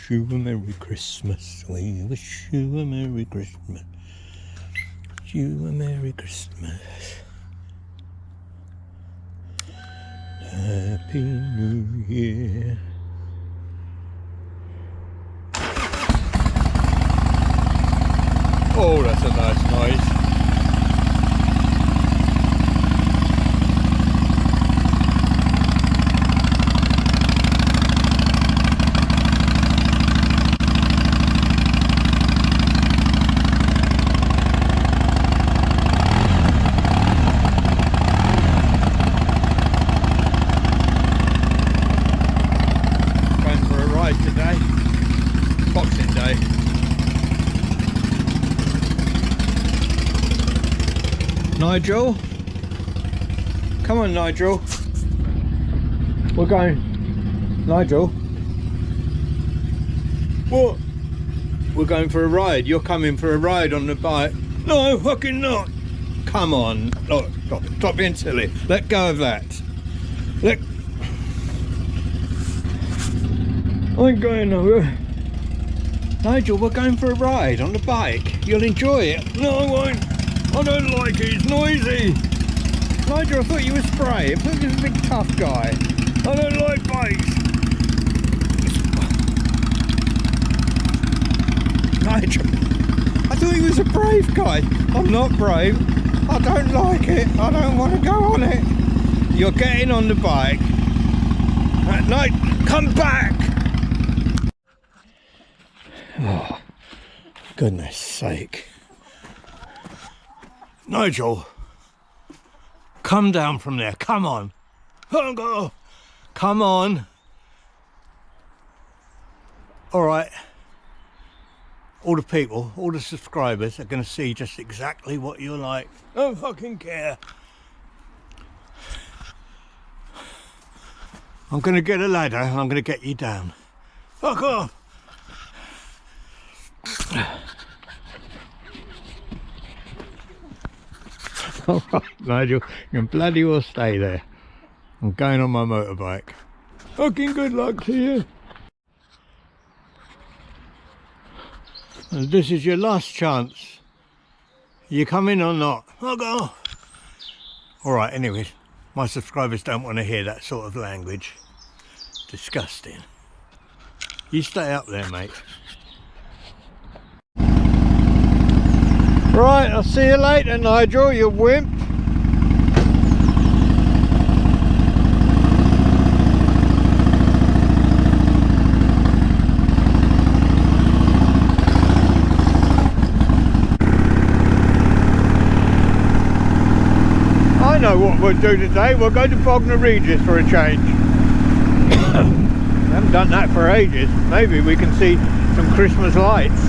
wish you a Merry Christmas. We wish you a Merry Christmas. Wish you a Merry Christmas. Happy New Year. Oh, that's a nice noise. Nigel, come on Nigel, we're going. Nigel, what? We're going for a ride. You're coming for a ride on the bike. No, fucking not. Come on, look, stop being silly. Let go of that. I'm going over. Nigel, we're going for a ride on the bike. You'll enjoy it. No, I won't. I don't like it, it's noisy. Nigel, I thought you were spray. I thought you were a big tough guy. I don't like bikes. Nigel, I thought he was a brave guy. I'm not brave. I don't like it. I don't want to go on it. You're getting on the bike. At night, come back. Oh, goodness sake. Nigel, come down from there, come on. Come on. Alright, all the people, all the subscribers are going to see just exactly what you're like. I don't fucking care. I'm going to get a ladder and I'm going to get you down. Fuck off. Alright Nigel, you can bloody well stay there. I'm going on my motorbike. Fucking good luck to you. And this is your last chance. You coming or not? Fuck off. Alright, anyway, my subscribers don't want to hear that sort of language. Disgusting. You stay up there, mate. Right, I'll see you later, Nigel, you wimp. I know what we'll do today. We'll go to Bognor Regis for a change. I haven't done that for ages. Maybe we can see some Christmas lights.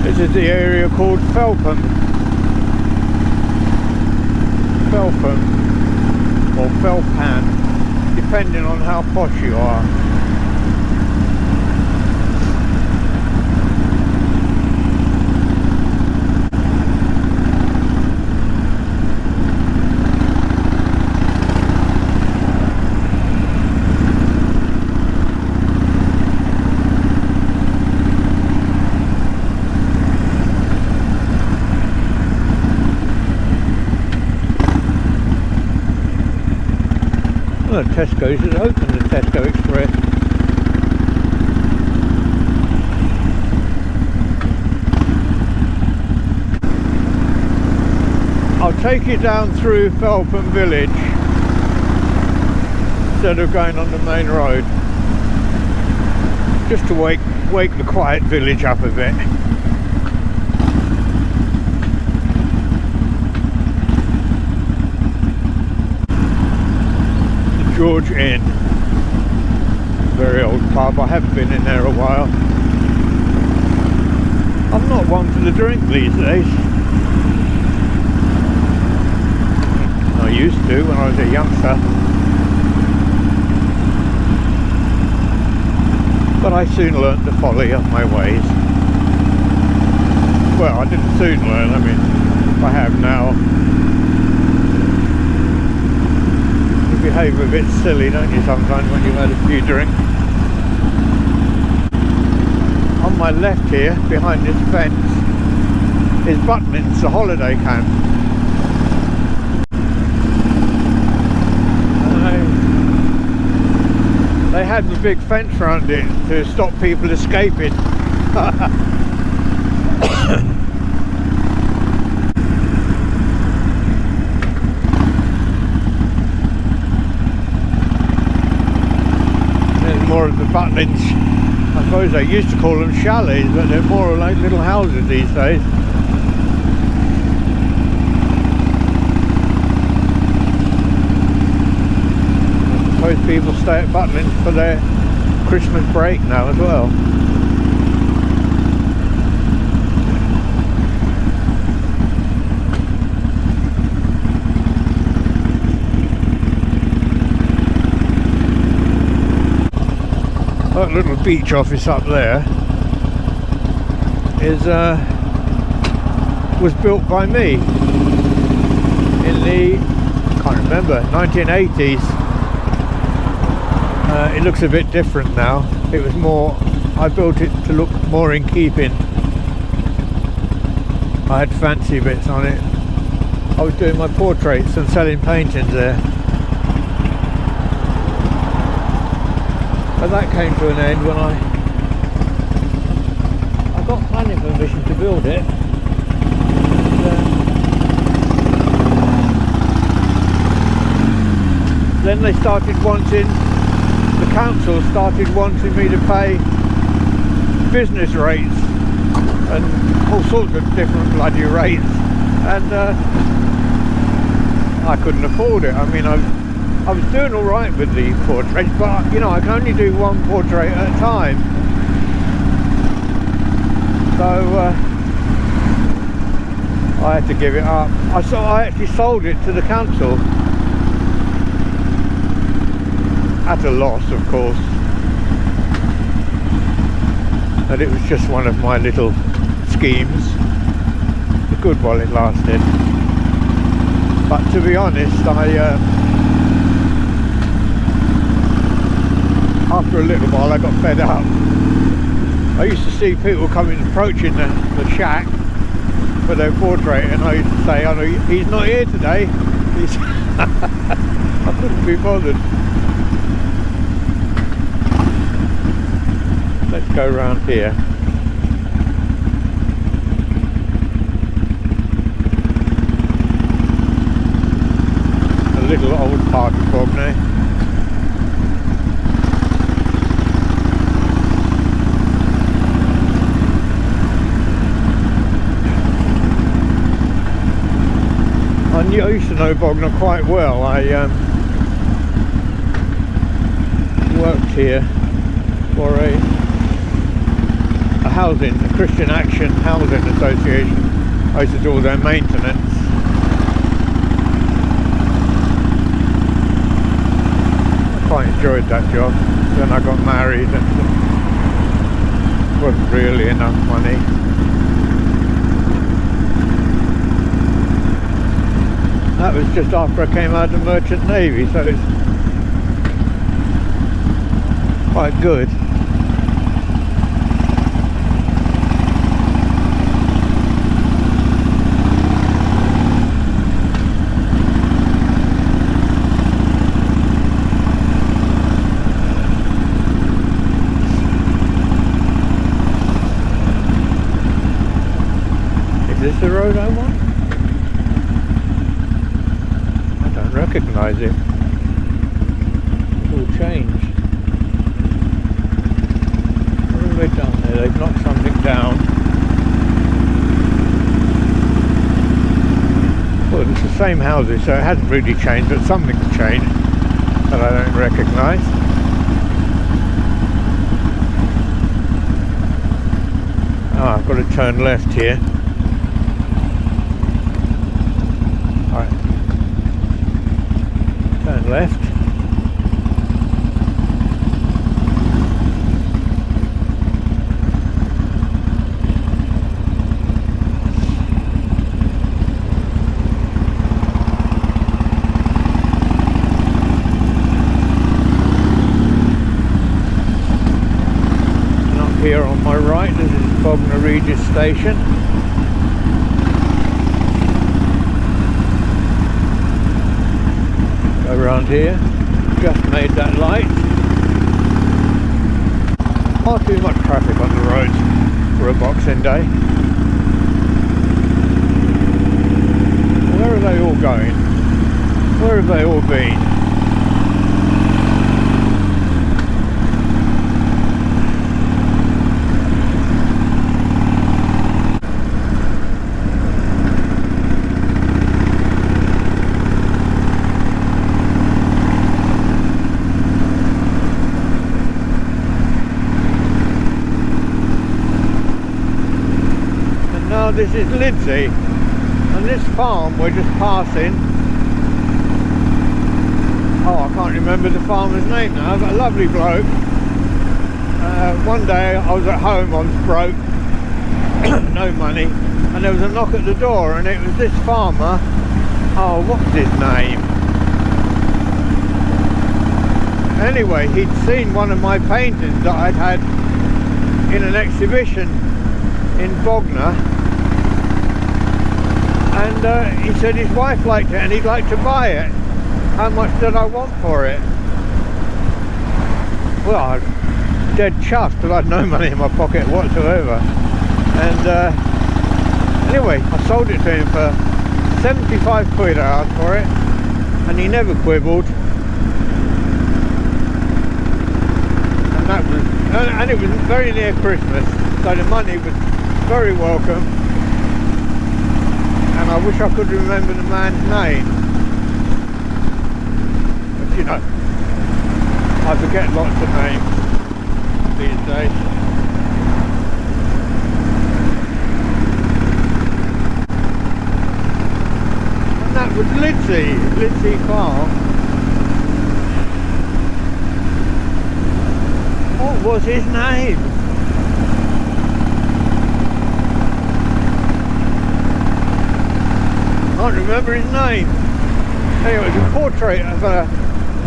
This is the area called Felpham or Felpham, depending on how posh you are. Well, Tesco's has opened, the Tesco Express. I'll take you down through Felpham Village instead of going on the main road, just to wake the quiet village up a bit. George Inn, very old pub. I haven't been in there a while. I'm not one for the drink these days. I used to when I was a youngster. But I soon learnt the folly of my ways. Well, I didn't soon learn, I mean, I have now. You behave a bit silly, don't you, sometimes when you've had a few drinks. On my left here, behind this fence, is Butlins, the holiday camp. They had the big fence around it to stop people escaping. There's more of the Butlins. I suppose they used to call them chalets, but they're more like little houses these days. I suppose people stay at Butlins for their Christmas break now as well. That little beach office up there is was built by me in the, can't remember, 1980s. It looks a bit different now. It was more, I built it to look more in keeping. I had fancy bits on it. I was doing my portraits and selling paintings there. But that came to an end when I got planning permission to build it. And, then they started wanting, the council started wanting me to pay business rates and all sorts of different bloody rates, and I couldn't afford it. I mean, I was doing all right with the portraits, but you know, I can only do one portrait at a time. So I had to give it up. I actually sold it to the council at a loss, of course. And it was just one of my little schemes. A good while it lasted. But to be honest, after a little while I got fed up. I used to see people coming approaching the shack for their portrait, and I used to say, "Oh no, he's not here today." I couldn't be bothered. Let's go round here. A little old part of Bognor. I used to know Bognor quite well. I worked here for a Christian Action Housing Association. I used to do all their maintenance. I quite enjoyed that job. Then I got married and it wasn't really enough money. That was just after I came out of the Merchant Navy, so it's quite good. Is this the road I want? Recognise it. It's all changed. What have they done there? They've knocked something down. Well, it's the same houses, so it hasn't really changed, but something's changed that I don't recognise. I've got to turn left here. Alright. Turn left. Here on my right, this is Bognor Regis station. Go around here, just made that light. Far too much traffic on the roads for a Boxing Day. Where are they all going? Where have they all been? This is Lidsey, and this farm we're just passing. Oh, I can't remember the farmer's name now, but a lovely bloke. One day I was at home, I was broke, no money, and there was a knock at the door, and it was this farmer. Oh, what's his name? Anyway, he'd seen one of my paintings that I'd had in an exhibition in Bognor. And he said his wife liked it and he'd like to buy it. How much did I want for it? Well, I was dead chuffed because I had no money in my pocket whatsoever. And anyway, I sold it to him for 75 quid I asked for it. And he never quibbled. And that was, and it was very near Christmas, so the money was very welcome. And I wish I could remember the man's name, but you know, I forget lots of names these days. And that was Lidsey Farm. What was his name? I can't remember his name. Anyway, it was a portrait of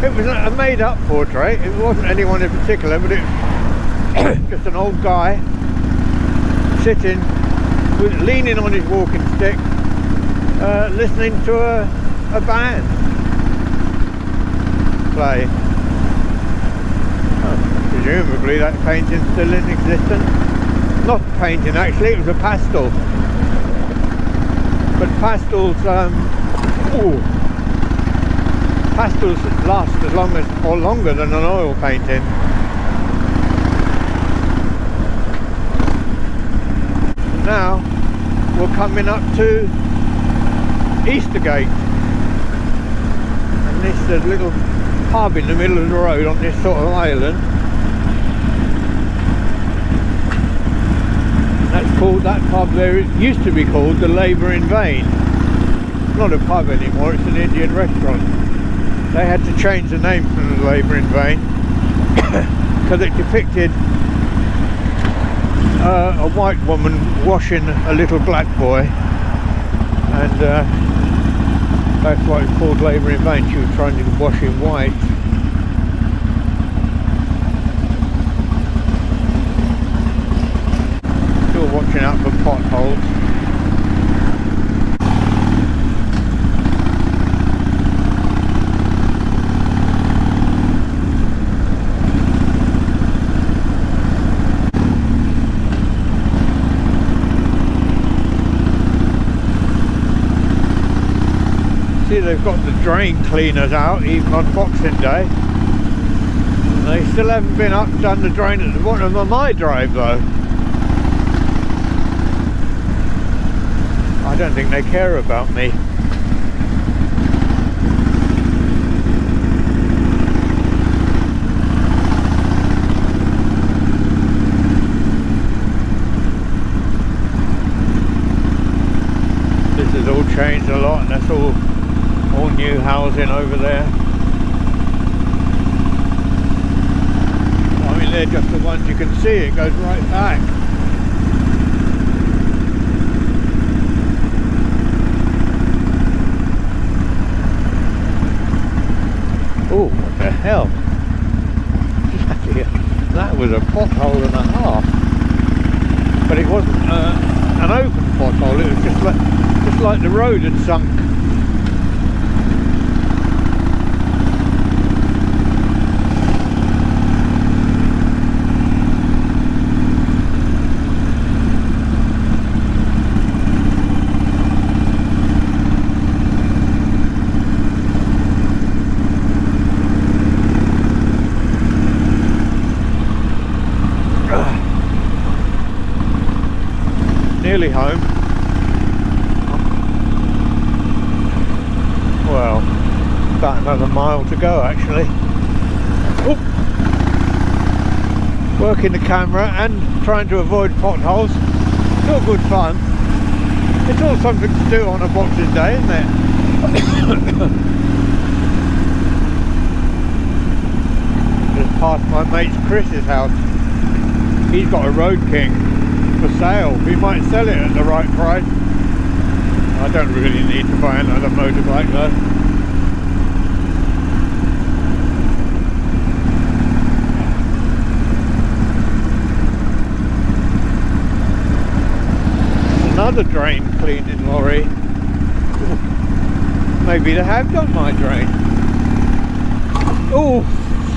it was a made-up portrait. It wasn't anyone in particular, but it was just an old guy sitting, leaning on his walking stick, listening to a band play. Presumably that painting's still in existence. Not a painting actually, it was a pastel. But pastels, pastels last as long as, or longer than an oil painting. Now we're coming up to Eastergate, and this is a little pub in the middle of the road on this sort of island. That's called, that pub there, it used to be called the Labour in Vain. It's not a pub anymore, it's an Indian restaurant. They had to change the name from the Labour in Vain because it depicted a white woman washing a little black boy, and that's why it's called Labour in Vain. She was trying to wash him white. Still watching out for potholes. See, they've got the drain cleaners out even on Boxing Day. They still haven't been up and done the drain at the bottom of my drive though. I don't think they care about me. that's all new housing over there. I mean, they're just the ones you can see. It goes right back. Oh, what the hell? That was a pothole and a half. But it wasn't an open pothole, it was just like the road had sunk. Nearly home. Well, about another mile to go actually. Oop. Working the camera and trying to avoid potholes. It's all good fun. It's all something to do on a Boxing Day, isn't it? Just past my mate Chris's house. He's got a Road King for sale. We might sell it at the right price. I don't really need to buy another motorbike though. Another drain cleaning lorry. Maybe they have done my drain. Oh,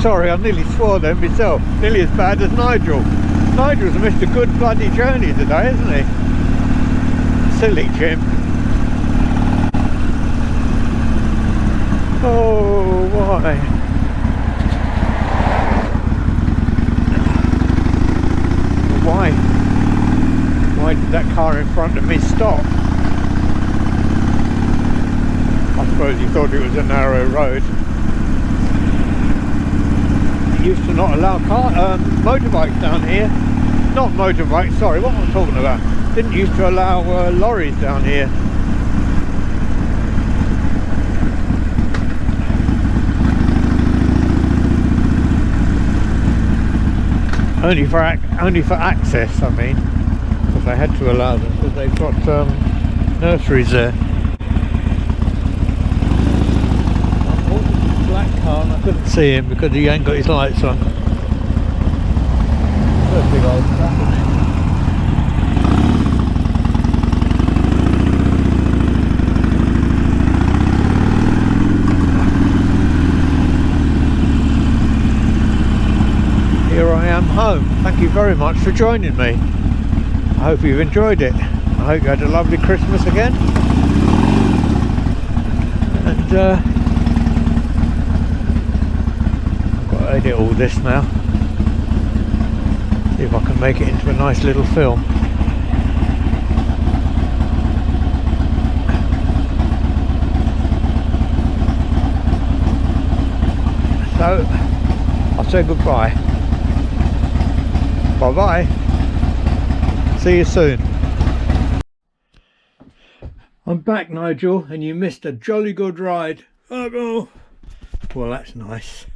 sorry, I nearly swore then myself. Nearly as bad as Nigel. Nigel's missed a good bloody journey today, isn't he? Silly chimp. Oh, why? Why did that car in front of me stop? I suppose he thought it was a narrow road. It used to not allow motorbikes down here. Not motorbikes, sorry, what am I talking about? Didn't used to allow lorries down here. Only for access, I mean, because they had to allow them because they've got nurseries there. Black car and I couldn't see him because he ain't got his lights on. That's a big old crap, isn't it? Here I am home. Thank you very much for joining me. I hope you've enjoyed it. I hope you had a lovely Christmas again. And I've got to edit all this now. See if I can make it into a nice little film. So, I'll say goodbye. Bye bye. See you soon. I'm back, Nigel, and you missed a jolly good ride. Oh, well, that's nice.